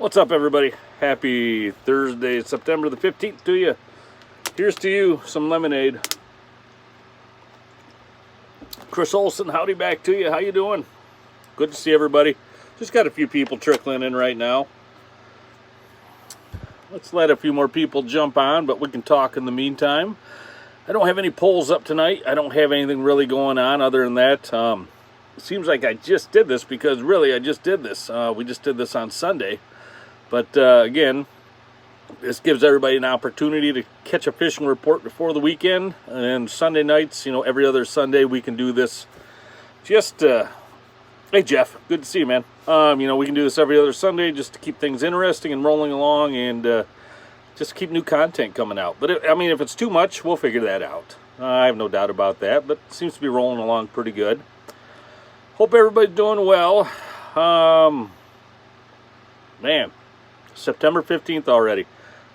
What's up, everybody? Happy Thursday, September the 15th to you. Here's to you some lemonade. Chris Olson, howdy back to you. How you doing? Good to see everybody. Just got a few people trickling in right now. Let's let a few more people jump on, but we can talk in the meantime. I don't have any polls up tonight. I don't have anything really going on other than that. It seems like I just did this because really I just did this. We just did this on Sunday. But again, this gives everybody an opportunity to catch a fishing report before the weekend. And Sunday nights, every other Sunday we can do this. Just, hey Jeff, good to see you, man. We can do this every other Sunday just to keep things interesting and rolling along and just keep new content coming out. But if it's too much, we'll figure that out. I have no doubt about that, but it seems to be rolling along pretty good. Hope everybody's doing well. Man, September 15th already.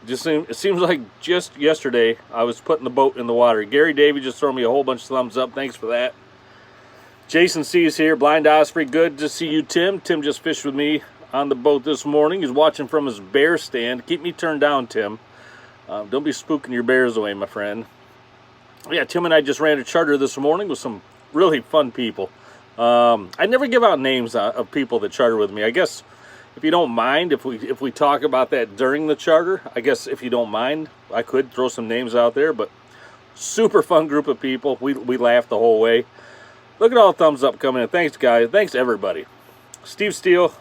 It seems like just yesterday I was putting the boat in the water. Gary Davey just threw me a whole bunch of thumbs up. Thanks for that. Jason C is here. Blind Osprey, good to see you, Tim. Tim just fished with me on the boat this morning. He's watching from his bear stand. Keep me turned down, Tim. Don't be spooking your bears away, my friend. Yeah, Tim and I just ran a charter this morning with some really fun people. I never give out names of people that charter with me. I guess if you don't mind, if we talk about that during the charter, I guess if you don't mind, I could throw some names out there. But super fun group of people. We laughed the whole way. Look at all the thumbs up coming in. Thanks, guys. Thanks, everybody. Steve Steele,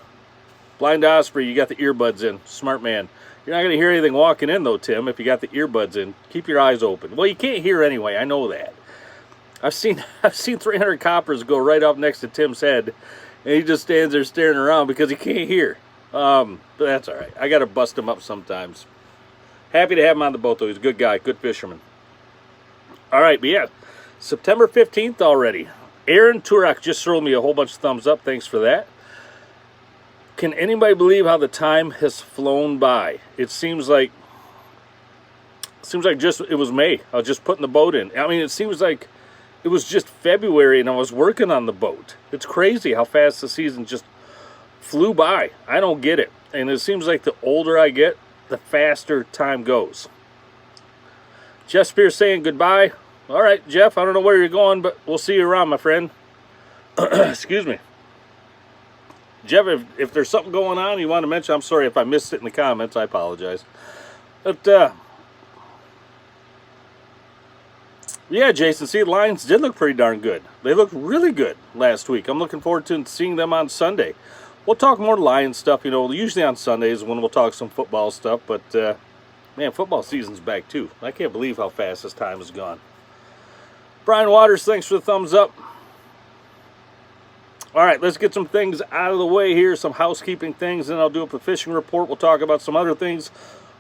Blind Osprey, you got the earbuds in. Smart man. You're not going to hear anything walking in, though, Tim, if you got the earbuds in. Keep your eyes open. Well, you can't hear anyway. I know that. I've seen 300 coppers go right up next to Tim's head, and he just stands there staring around because he can't hear. But that's all right. I got to bust him up sometimes. Happy to have him on the boat, though. He's a good guy, good fisherman. All right, but yeah, September 15th already. Aaron Turek just threw me a whole bunch of thumbs up. Thanks for that. Can anybody believe how the time has flown by? It seems like it was May. I was just putting the boat in. It seems like it was just February and I was working on the boat. It's crazy how fast the season just flew by. I don't get it. And it seems like the older I get, the faster time goes. Jeff Spears saying goodbye. All right, Jeff, I don't know where you're going, but we'll see you around, my friend. Excuse me. Jeff, if there's something going on you want to mention, I'm sorry if I missed it in the comments. I apologize. But, yeah, Jason, see, the Lions did look pretty darn good. They looked really good last week. I'm looking forward to seeing them on Sunday. We'll talk more Lions stuff, usually on Sundays when we'll talk some football stuff. But, man, football season's back, too. I can't believe how fast this time has gone. Brian Waters, thanks for the thumbs up. All right, let's get some things out of the way here, some housekeeping things, then I'll do up a fishing report. We'll talk about some other things,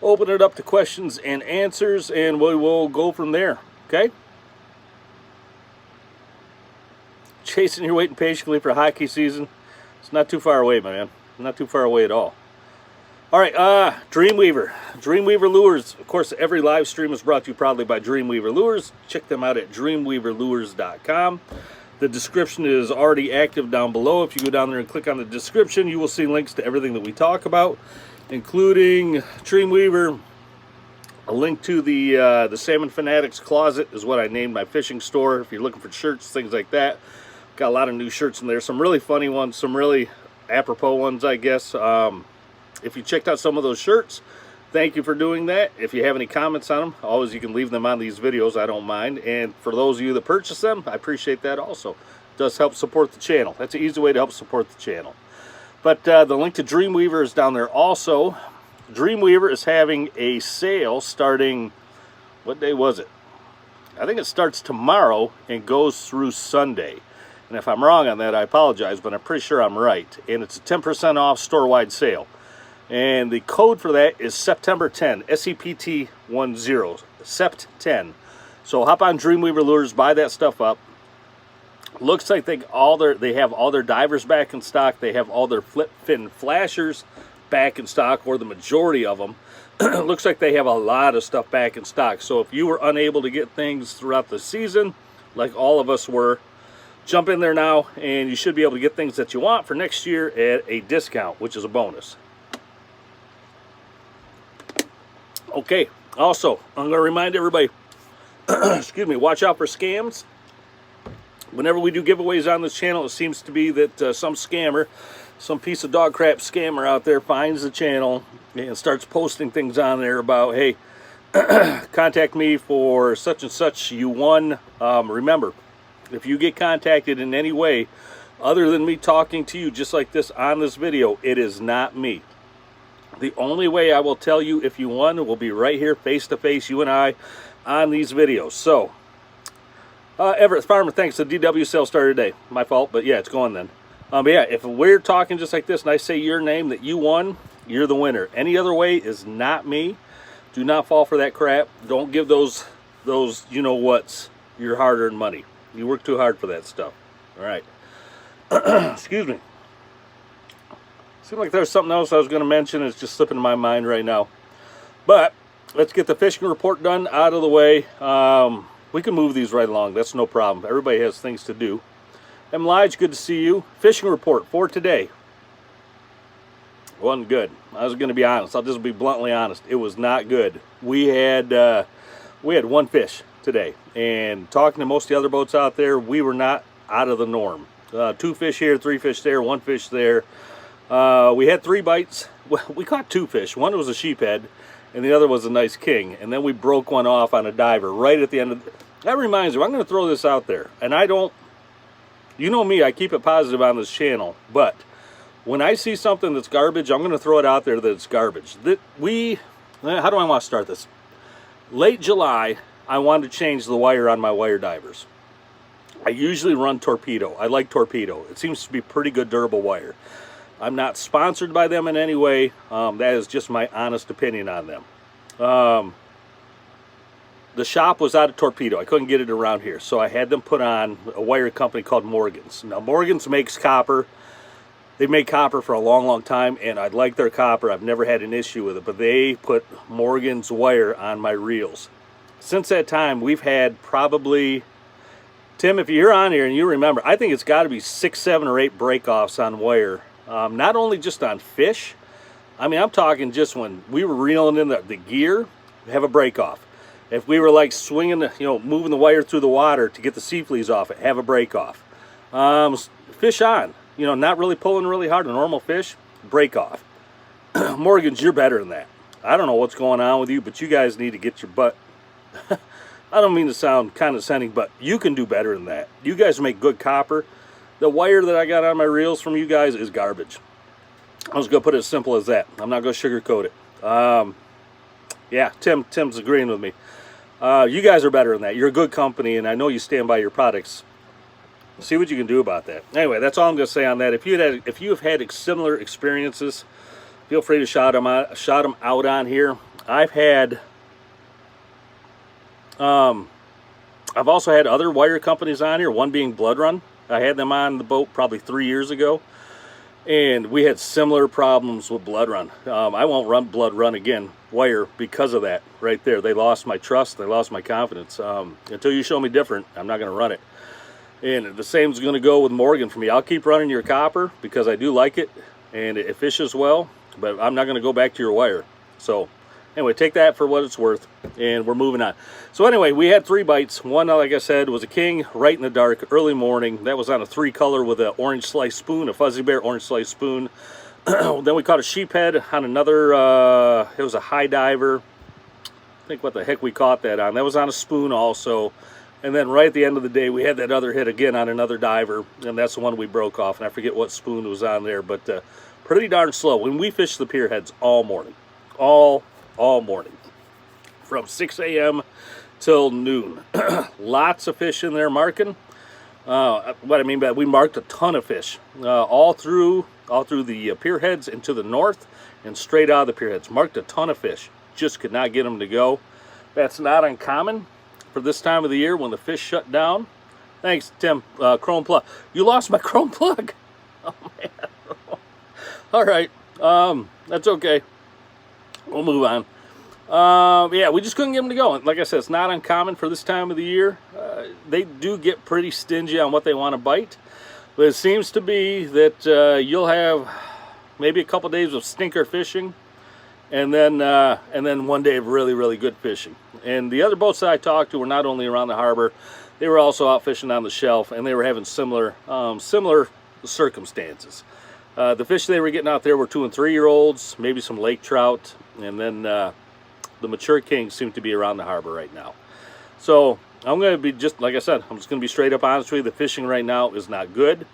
open it up to questions and answers, and we will go from there, okay? Jason, you're waiting patiently for hockey season. It's not too far away, my man. Not too far away at all. All right, Dreamweaver. Dreamweaver Lures. Of course, every live stream is brought to you proudly by Dreamweaver Lures. Check them out at dreamweaverlures.com. The description is already active down below. If you go down there and click on the description, you will see links to everything that we talk about, including Dreamweaver. A link to the Salmon Fanatics Closet is what I named my fishing store. If you're looking for shirts, things like that. Got a lot of new shirts in there. Some really funny ones, some really apropos ones, I guess. If you checked out some of those shirts, thank you for doing that. If you have any comments on them, always you can leave them on these videos. I don't mind. And for those of you that purchase them, I appreciate that also. It does help support the channel. That's an easy way to help support the channel. But the link to Dreamweaver is down there also. Dreamweaver is having a sale starting, what day was it? I think it starts tomorrow and goes through Sunday. And if I'm wrong on that, I apologize, but I'm pretty sure I'm right. And it's a 10% off store-wide sale. And the code for that is September 10, SEPT10, SEPT10. So hop on Dreamweaver Lures, buy that stuff up. Looks like they have all their divers back in stock. They have all their flip fin flashers back in stock, or the majority of them. Looks like they have a lot of stuff back in stock. So if you were unable to get things throughout the season, like all of us were, jump in there now, and you should be able to get things that you want for next year at a discount, which is a bonus. Okay, also, I'm going to remind everybody, excuse me, watch out for scams. Whenever we do giveaways on this channel, it seems to be that some scammer, some piece of dog crap scammer out there finds the channel and starts posting things on there about, hey, contact me for such and such, you won. Remember, if you get contacted in any way other than me talking to you just like this on this video, it is not me. The only way I will tell you if you won will be right here, face to face, you and I, on these videos. So, Everett Farmer, thanks. The DW sale started today. My fault, but yeah, it's going then. But yeah, if we're talking just like this and I say your name that you won, you're the winner. Any other way is not me. Do not fall for that crap. Don't give those you know what's your hard-earned money. You work too hard for that stuff. All right. Excuse me. Seemed like there's something else I was going to mention. It's just slipping my mind right now. But let's get the fishing report done out of the way. We can move these right along. That's no problem. Everybody has things to do. Lige, good to see you. Fishing report for today. Wasn't good. I was going to be honest. I'll just be bluntly honest. It was not good. We had one fish today. And talking to most of the other boats out there, we were not out of the norm. 2 fish here, 3 fish there, 1 fish there. We had 3 bites. Well, we caught 2 fish. One was a sheephead, and the other was a nice king. And then we broke one off on a diver right at the end of the... That reminds me, I'm going to throw this out there. And I don't... You know me, I keep it positive on this channel. But when I see something that's garbage, I'm going to throw it out there that it's garbage. How do I want to start this? Late July, I wanted to change the wire on my wire divers. I usually run Torpedo. I like Torpedo. It seems to be pretty good durable wire. I'm not sponsored by them in any way. That is just my honest opinion on them. The shop was out of Torpedo. I couldn't get it around here, so I had them put on a wire company called Morgan's. Now, Morgan's makes copper. They made copper for a long, long time, and I like their copper. I've never had an issue with it, but they put Morgan's wire on my reels. Since that time, we've had probably... Tim, if you're on here and you remember, I think it's got to be 6, 7, or 8 break-offs on wire. Not only just on fish. I mean, I'm talking just when we were reeling in the gear, have a break-off. If we were like swinging, moving the wire through the water to get the sea fleas off it, have a break-off. Fish on, not really pulling really hard, a normal fish, break-off. Morgan's, you're better than that. I don't know what's going on with you, but you guys need to get your butt... I don't mean to sound condescending, but you can do better than that. You guys make good copper. The wire that I got on my reels from you guys is garbage. I was going to put it as simple as that. I'm not going to sugarcoat it. Yeah, Tim's agreeing with me. You guys are better than that. You're a good company, and I know you stand by your products. See what you can do about that. Anyway, that's all I'm going to say on that. If you have had similar experiences, feel free to shout them out on here. I've also had other wire companies on here, one being Blood Run. I had them on the boat probably 3 years ago, and we had similar problems with Blood Run. I won't run Blood Run again, wire, because of that right there. They lost my trust, they lost my confidence. Until you show me different, I'm not going to run it. And the same is going to go with Morgan for me. I'll keep running your copper because I do like it, and it fishes well, but I'm not going to go back to your wire. So anyway, take that for what it's worth, and we're moving on. So anyway, we had 3 bites. One, like I said, was a king right in the dark, early morning. That was on a 3 color with an orange slice spoon, a Fuzzy Bear orange slice spoon. Then we caught a sheephead on another, it was a high diver. I think what the heck we caught that on. That was on a spoon also. And then right at the end of the day, we had that other hit again on another diver, and that's the one we broke off. And I forget what spoon was on there, but pretty darn slow. When we fished the pier heads all morning, all morning, from 6 a.m. till noon. Lots of fish in there marking. What I mean by that, we marked a ton of fish all through the pier heads and to the north and straight out of the pier heads. Marked a ton of fish. Just could not get them to go. That's not uncommon for this time of the year when the fish shut down. Thanks, Tim. Chrome plug. You lost my chrome plug. Oh man. All right. That's okay. We'll move on. Yeah, we just couldn't get them to go. And like I said, it's not uncommon for this time of the year. They do get pretty stingy on what they want to bite. But it seems to be that you'll have maybe a couple days of stinker fishing. and then one day of really, really good fishing. And the other boats that I talked to were not only around the harbor, they were also out fishing on the shelf, and they were having similar circumstances. The fish they were getting out there were 2- and 3-year-olds, maybe some lake trout, and then the mature kings seem to be around the harbor right now. So I'm going to be, just like I said, I'm just going to be straight up honest with you. The fishing right now is not good.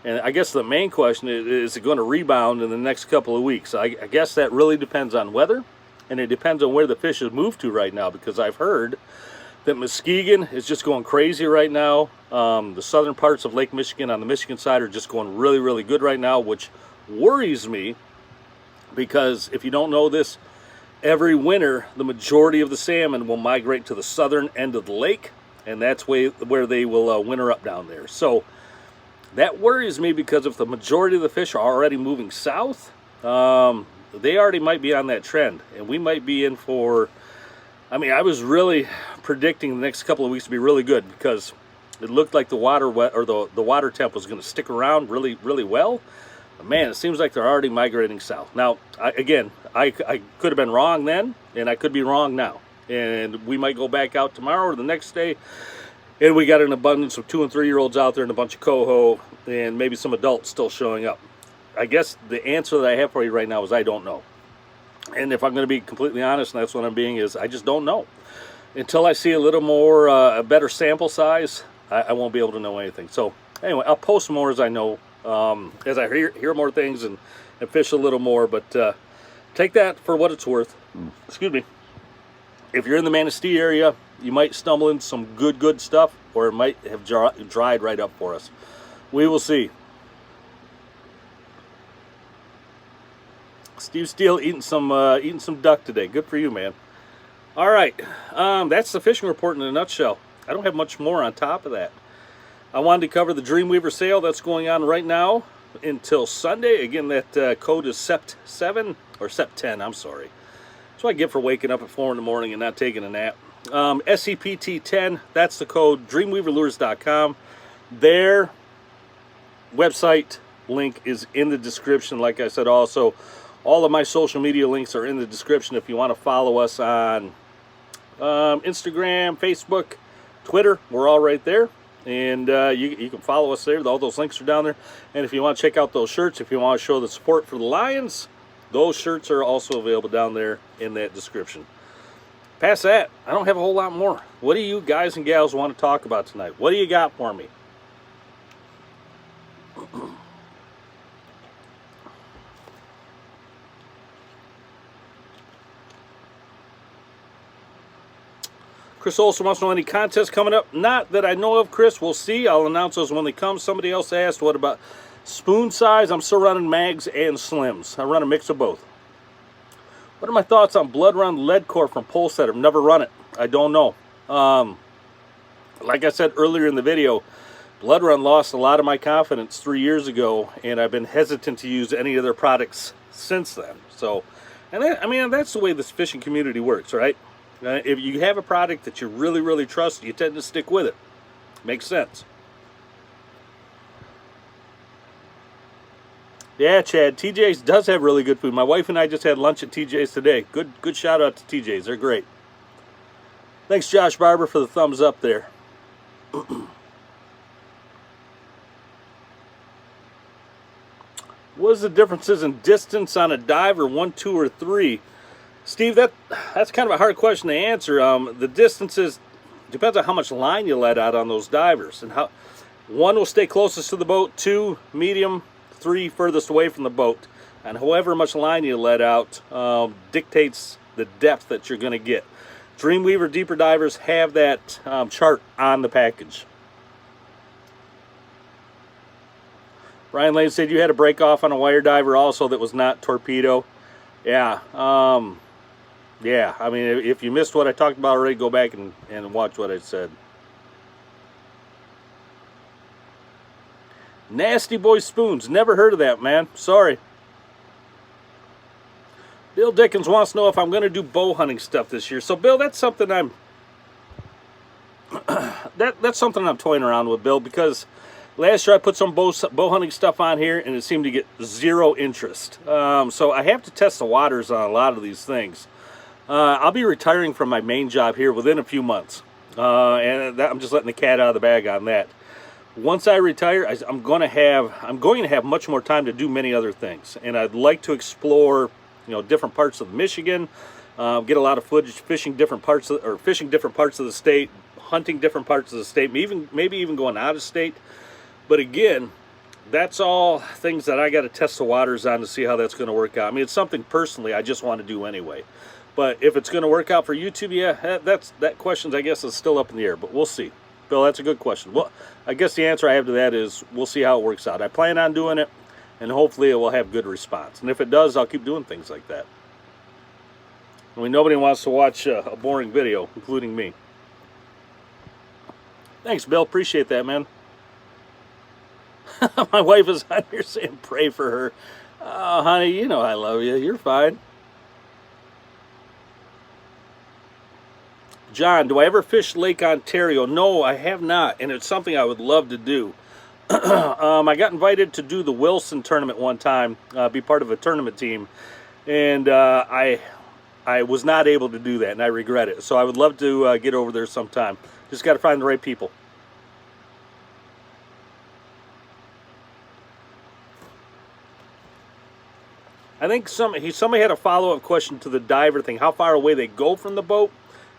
And I guess the main question is it going to rebound in the next couple of weeks? I guess that really depends on weather, and it depends on where the fish has moved to right now, because I've heard that Muskegon is just going crazy right now. The southern parts of Lake Michigan on the Michigan side are just going really, really good right now, which worries me, because if you don't know this, every winter the majority of the salmon will migrate to the southern end of the lake, and that's where they will winter up down there. So that worries me, because if the majority of the fish are already moving south, they already might be on that trend, and we might be in for, I mean, I was really predicting the next couple of weeks to be really good, because it looked like the water the water temp was going to stick around really, really well. But man, it seems like they're already migrating south. Now, I could have been wrong then, and I could be wrong now. And we might go back out tomorrow or the next day, and we got an abundance of 2- and 3-year-olds out there, and a bunch of coho, and maybe some adults still showing up. I guess the answer that I have for you right now is I don't know. And if I'm going to be completely honest, and that's what I'm being, is I just don't know. Until I see a little more, a better sample size, I won't be able to know anything. So anyway, I'll post more as I know, as I hear more things and fish a little more. But take that for what it's worth. Excuse me. If you're in the Manistee area, you might stumble into some good stuff, or it might have dried right up for us. We will see. Steve Steele eating some duck today. Good for you, man. All right, that's the fishing report in a nutshell. I don't have much more on top of that. I wanted to cover the Dreamweaver sale that's going on right now until Sunday. Again, that code is SEPT7 or SEPT10. I'm sorry. That's what I get for waking up at 4 in the morning and not taking a nap. SEPT10. That's the code. Dreamweaverlures.com. Their website link is in the description. Like I said, also, all of my social media links are in the description if you want to follow us on Instagram, Facebook, Twitter. We're all right there. And you can follow us there. All those links are down there. And if you want to check out those shirts, if you want to show the support for the Lions, those shirts are also available down there in that description. Past that, I don't have a whole lot more. What do you guys and gals want to talk about tonight? What do you got for me? Chris Olson wants to know any contests coming up. Not that I know of, Chris. We'll see. I'll announce those when they come. Somebody else asked, what about spoon size? I'm still running mags and slims. I run a mix of both. What are my thoughts on Blood Run Lead Core from Poleset? I've never run it. I don't know. Like I said earlier in the video, Blood Run lost a lot of my confidence 3 years ago, and I've been hesitant to use any of their products since then. So, and I mean, that's the way this fishing community works, right? If you have a product that you really, really trust, you tend to stick with it. Makes sense. Yeah, Chad, TJ's does have really good food. My wife and I just had lunch at TJ's today. Good shout out to TJ's. They're great. Thanks, Josh Barber, for the thumbs up there. What is the differences in distance on a diver, 1, 2, or 3? Steve, that's kind of a hard question to answer. The distances depends on how much line you let out on those divers, and how 1 will stay closest to the boat, 2 medium, 3 furthest away from the boat, and however much line you let out dictates the depth that you're going to get. Dreamweaver deeper divers have that chart on the package. Brian Lane said you had a break off on a wire diver also that was not torpedo. Yeah. Yeah, I mean, if you missed what I talked about already, go back and watch what I said. Nasty Boy Spoons. Never heard of that, man. Sorry. Bill Dickens wants to know if I'm going to do bow hunting stuff this year. So, Bill, that's something I'm... that's something I'm toying around with, Bill, because Last year I put some bow hunting stuff on here and it seemed to get zero interest. So I have to test the waters on a lot of these things. I'll be retiring from my main job here within a few months. And I'm just letting the cat out of the bag on that. Once I retire, I'm going to have much more time to do many other things. And I'd like to explore, different parts of Michigan, get a lot of footage fishing different parts of the state, hunting different parts of the state, maybe even going out of state. But again, that's all things that I got to test the waters on to see how that's going to work out. I mean, it's something personally I just want to do anyway. But if it's going to work out for YouTube, yeah, that question, I guess, is still up in the air. But we'll see. Bill, that's a good question. Well, I guess the answer I have to that is we'll see how it works out. I plan on doing it, and hopefully it will have good response. And if it does, I'll keep doing things like that. I mean, nobody wants to watch a boring video, including me. Thanks, Bill. Appreciate that, man. My wife is on here saying pray for her. Oh, honey, you know I love you. You're fine. John, do I ever fish Lake Ontario? No, I have not, and it's something I would love to do. I got invited to do the Wilson tournament one time, be part of a tournament team, and I was not able to do that, and I regret it. So I would love to get over there sometime. Just got to find the right people. I think somebody had a follow-up question to the diver thing, how far away they go from the boat.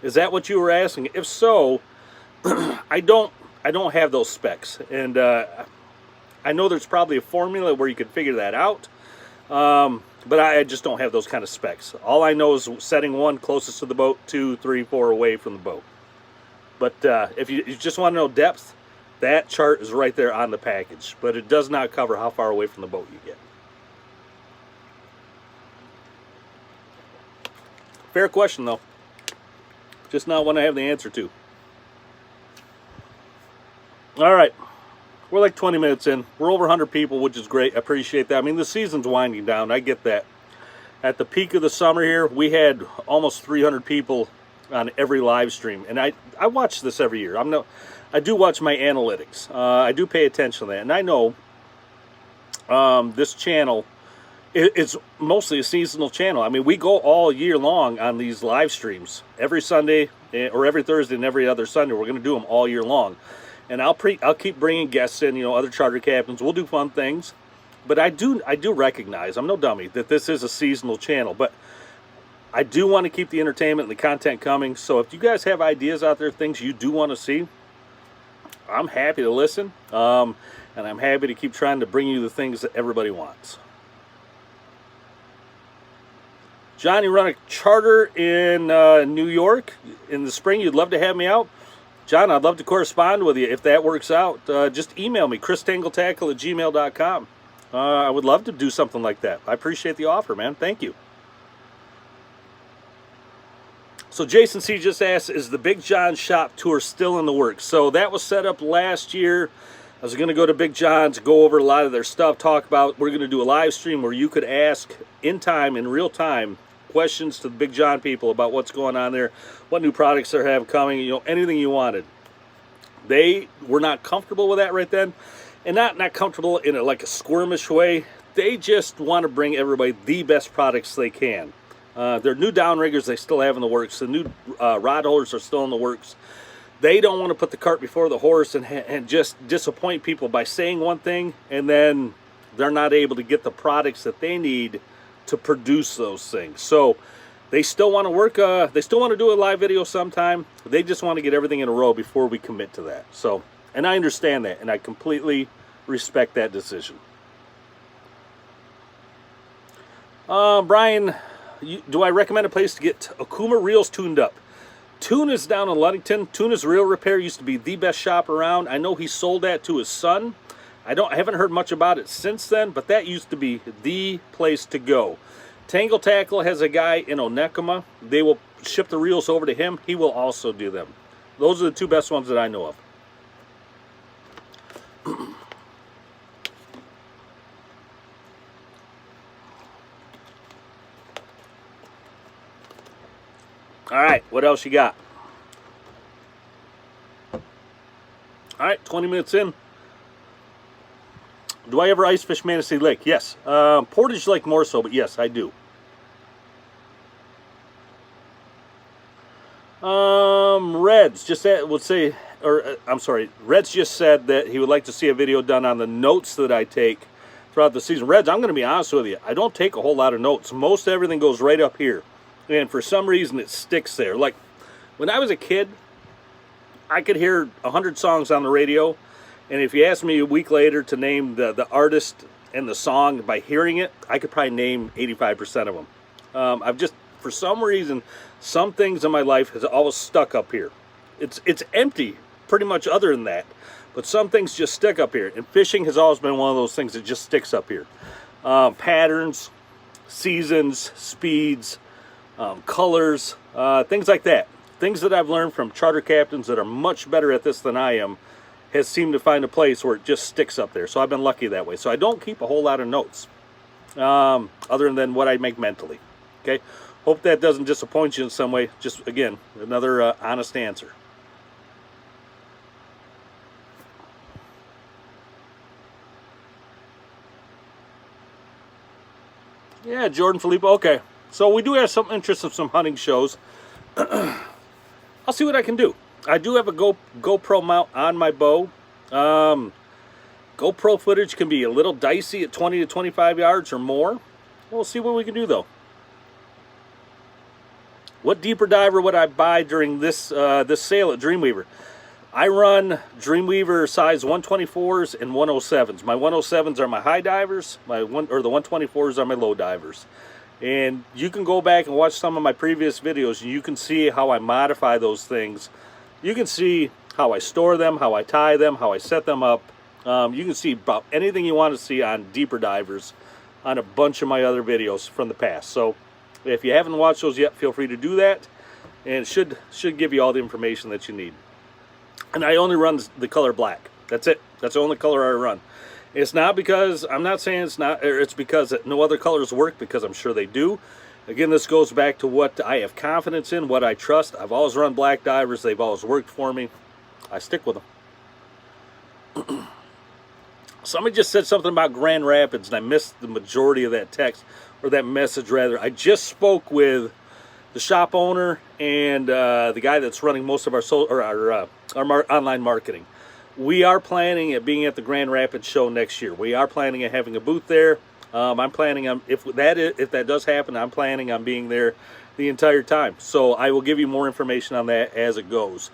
Is that what you were asking? If so, I don't have those specs, and I know there's probably a formula where you could figure that out, but I just don't have those kind of specs. All I know is setting one closest to the boat, 2, 3, 4 away from the boat. But if you just want to know depth, that chart is right there on the package, but it does not cover how far away from the boat you get. Fair question, though. Just not one I have the answer to. All right. We're like 20 minutes in. We're over 100 people, which is great. I appreciate that. I mean, the season's winding down. I get that. At the peak of the summer here, we had almost 300 people on every live stream. And I watch this every year. I do watch my analytics. I do pay attention to that. And I know this channel, it's mostly a seasonal channel. I mean, we go all year long on these live streams. Every Sunday or every Thursday and every other Sunday, we're going to do them all year long. And I'll keep bringing guests in, other charter captains. We'll do fun things. But I do recognize, I'm no dummy, that this is a seasonal channel. But I do want to keep the entertainment and the content coming. So if you guys have ideas out there, things you do want to see, I'm happy to listen. And I'm happy to keep trying to bring you the things that everybody wants. John, you run a charter in New York in the spring. You'd love to have me out. John, I'd love to correspond with you if that works out. Just email me, christangletackle@gmail.com. I would love to do something like that. I appreciate the offer, man. Thank you. So Jason C. just asked, is the Big John shop tour still in the works? So that was set up last year. I was going to go to Big John's, go over a lot of their stuff, talk about, we're going to do a live stream where you could ask in real time, questions to the Big John people about what's going on there, what new products they have coming, anything you wanted. They were not comfortable with that right then, and not comfortable in like a squirmish way. They just want to bring everybody the best products they can. Their new downriggers they still have in the works. The new rod holders are still in the works. They don't want to put the cart before the horse and just disappoint people by saying one thing and then they're not able to get the products that they need to produce those things. So they still want to work, they still want to do a live video sometime. They just want to get everything in a row before we commit to that. So, and I understand that, and I completely respect that decision. Brian, do I recommend a place to get Okuma reels tuned up? Tuna's down in Ludington. Tuna's Reel Repair used to be the best shop around. I know he sold that to his son. I haven't heard much about it since then, but that used to be the place to go. Tangle Tackle has a guy in Onekama. They will ship the reels over to him. He will also do them. Those are the two best ones that I know of. All right, what else you got? All right, 20 minutes in. Do I ever ice fish Manistee Lake? Yes. Portage Lake more so, but yes, I do. Reds just said, would say, or I'm sorry, Reds just said that he would like to see a video done on the notes that I take throughout the season. Reds, I'm going to be honest with you, I don't take a whole lot of notes. Most everything goes right up here, and for some reason it sticks there. Like when I was a kid, I could hear 100 songs on the radio, and if you asked me a week later to name the artist and the song by hearing it, I could probably name 85% of them. I've just, for some reason, some things in my life has always stuck up here. It's empty, pretty much other than that. But some things just stick up here. And fishing has always been one of those things that just sticks up here. Patterns, seasons, speeds, colors, things like that. Things that I've learned from charter captains that are much better at this than I am has seemed to find a place where it just sticks up there. So I've been lucky that way. So I don't keep a whole lot of notes other than what I make mentally. Okay? Hope that doesn't disappoint you in some way. Just, again, another honest answer. Yeah, Jordan Felipe. Okay. So we do have some interest in some hunting shows. I'll see what I can do. I do have a GoPro mount on my bow. GoPro footage can be a little dicey at 20 to 25 yards or more. We'll see what we can do, though. What deeper diver would I buy during this this sale at Dreamweaver? I run Dreamweaver size 124s and 107s. My 107s are my high divers. The 124s are my low divers. And you can go back and watch some of my previous videos, and you can see how I modify those things. You can see how I store them, how I tie them, how I set them up. You can see about anything you want to see on deeper divers on a bunch of my other videos from the past. So if you haven't watched those yet, feel free to do that, and it should give you all the information that you need. And I only run the color black. That's it. That's the only color I run. It's not because, I'm not saying it's not, it's because no other colors work, because I'm sure they do. Again, this goes back to what I have confidence in, what I trust. I've always run black divers. They've always worked for me. I stick with them. Somebody just said something about Grand Rapids, and I missed the majority of that text, or that message rather. I just spoke with the shop owner and the guy that's running most of our online marketing. We are planning at being at the Grand Rapids show next year. We are planning on having a booth there. I'm planning on, if that does happen, I'm planning on being there the entire time. So I will give you more information on that as it goes.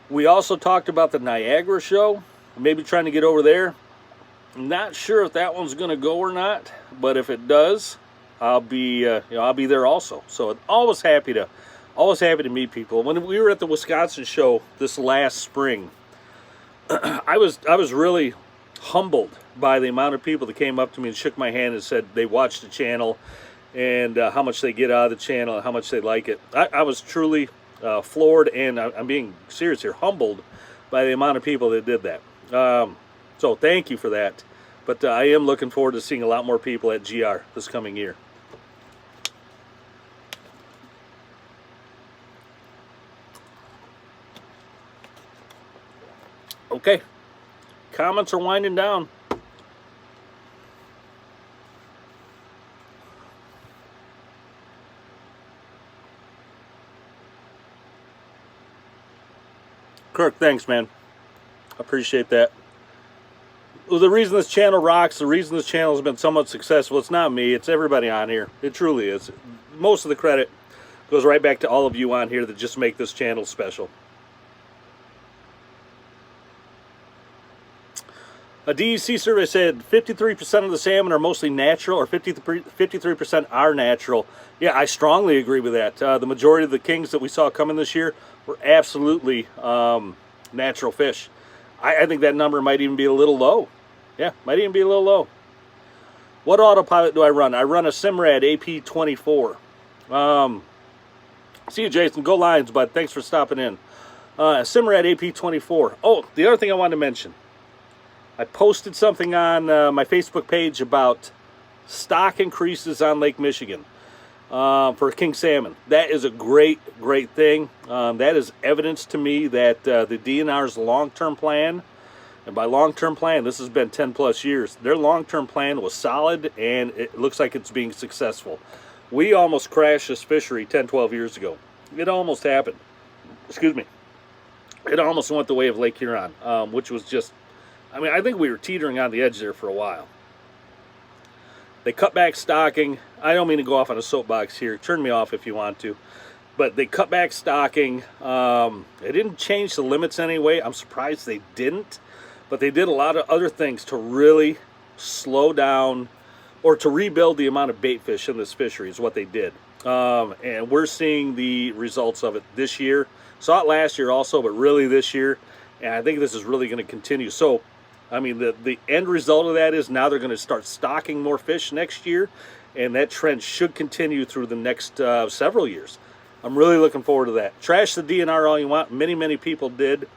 We also talked about the Niagara show, maybe trying to get over there. I'm not sure if that one's going to go or not, but if it does, I'll be I'll be there also. So always happy to meet people. When we were at the Wisconsin show this last spring, I was really humbled by the amount of people that came up to me and shook my hand and said they watched the channel and how much they get out of the channel and how much they like it. I was truly floored, and I'm being serious here, humbled by the amount of people that did that. So thank you for that. But I am looking forward to seeing a lot more people at GR this coming year. Okay, comments are winding down. Kirk, thanks, man. Appreciate that. Well, the reason this channel rocks, the reason this channel has been somewhat successful, it's not me, it's everybody on here. It truly is. Most of the credit goes right back to all of you on here that just make this channel special. A DEC survey said 53% of the salmon are mostly natural, or 53% are natural. Yeah, I strongly agree with that. The majority of the kings that we saw coming this year were absolutely natural fish. I think that number might even be a little low. Yeah, might even be a little low. What autopilot do I run? I run a Simrad AP24. See you, Jason. Go Lions, bud. Thanks for stopping in. Simrad AP24. Oh, the other thing I wanted to mention. I posted something on my Facebook page about stock increases on Lake Michigan for king salmon. That is a great thing. That is evidence to me that the DNR's long-term plan And by long-term plan, this has been 10 plus years. Their long-term plan was solid, and it looks like it's being successful. We almost crashed this fishery 10, 12 years ago. It almost happened. Excuse me. It almost went the way of Lake Huron, which was just, I mean, I think we were teetering on the edge there for a while. They cut back stocking. I don't mean to go off on a soapbox here. Turn me off if you want to. But they cut back stocking. They didn't change the limits anyway. I'm surprised they didn't. But they did a lot of other things to really slow down or to rebuild the amount of bait fish in this fishery is what they did. And we're seeing the results of it this year. Saw it last year also, but really this year. And I think this is really going to continue. So, I mean, the end result of that is now they're going to start stocking more fish next year. And that trend should continue through the next several years. I'm really looking forward to that. Trash the DNR all you want. Many, many people did.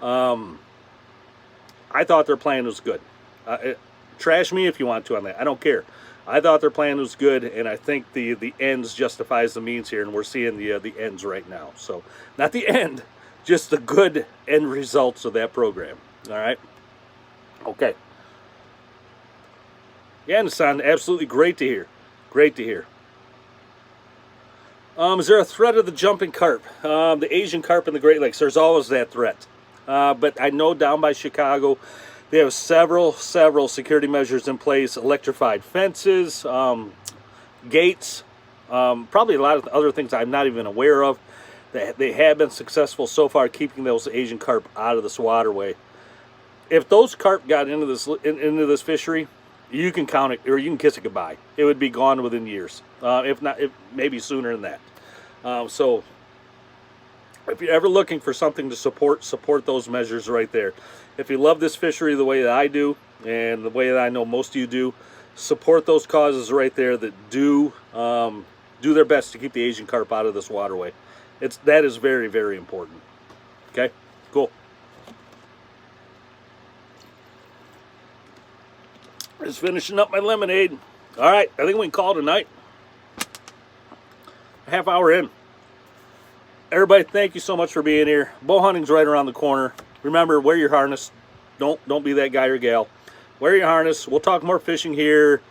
I thought their plan was good. Trash me if you want to on that. I don't care. I thought their plan was good, and I think the ends justifies the means here, and we're seeing the ends right now. So, not the end, just the good end results of that program. All right? Okay. Yeah, and it sounded absolutely great to hear. Great to hear. Is there a threat of the jumping carp? The Asian carp in the Great Lakes, there's always that threat. But I know down by Chicago, they have several security measures in place, electrified fences, gates, probably a lot of other things I'm not even aware of. They have been successful so far keeping those Asian carp out of this waterway. If those carp got into this fishery, you can count it, or you can kiss it goodbye. It would be gone within years, if not, maybe sooner than that. So if you're ever looking for something to support those measures right there. If you love this fishery the way that I do, and the way that I know most of you do, support those causes right there that do their best to keep the Asian carp out of this waterway. That is very, very important. Okay, cool. Just finishing up my lemonade. All right, I think we can call it a night. A half hour in. Everybody, thank you so much for being here. Bow hunting's right around the corner. Remember, wear your harness. Don't be that guy or gal. Wear your harness. We'll talk more fishing here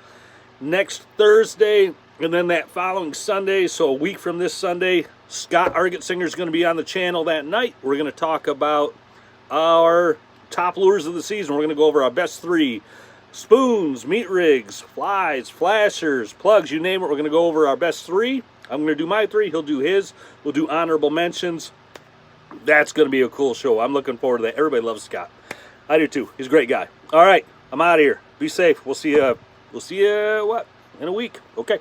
next Thursday, and then that following Sunday, so a week from this Sunday, Scott Argettsinger is going to be on the channel that night. We're going to talk about our top lures of the season. We're going to go over our best 3 spoons, meat rigs, flies, flashers, plugs, you name it. We're going to go over our best 3. I'm going to do my 3. He'll do his. We'll do honorable mentions. That's going to be a cool show. I'm looking forward to that. Everybody loves Scott. I do too. He's a great guy. All right, I'm out of here. Be safe. We'll see you. What? In a week. Okay.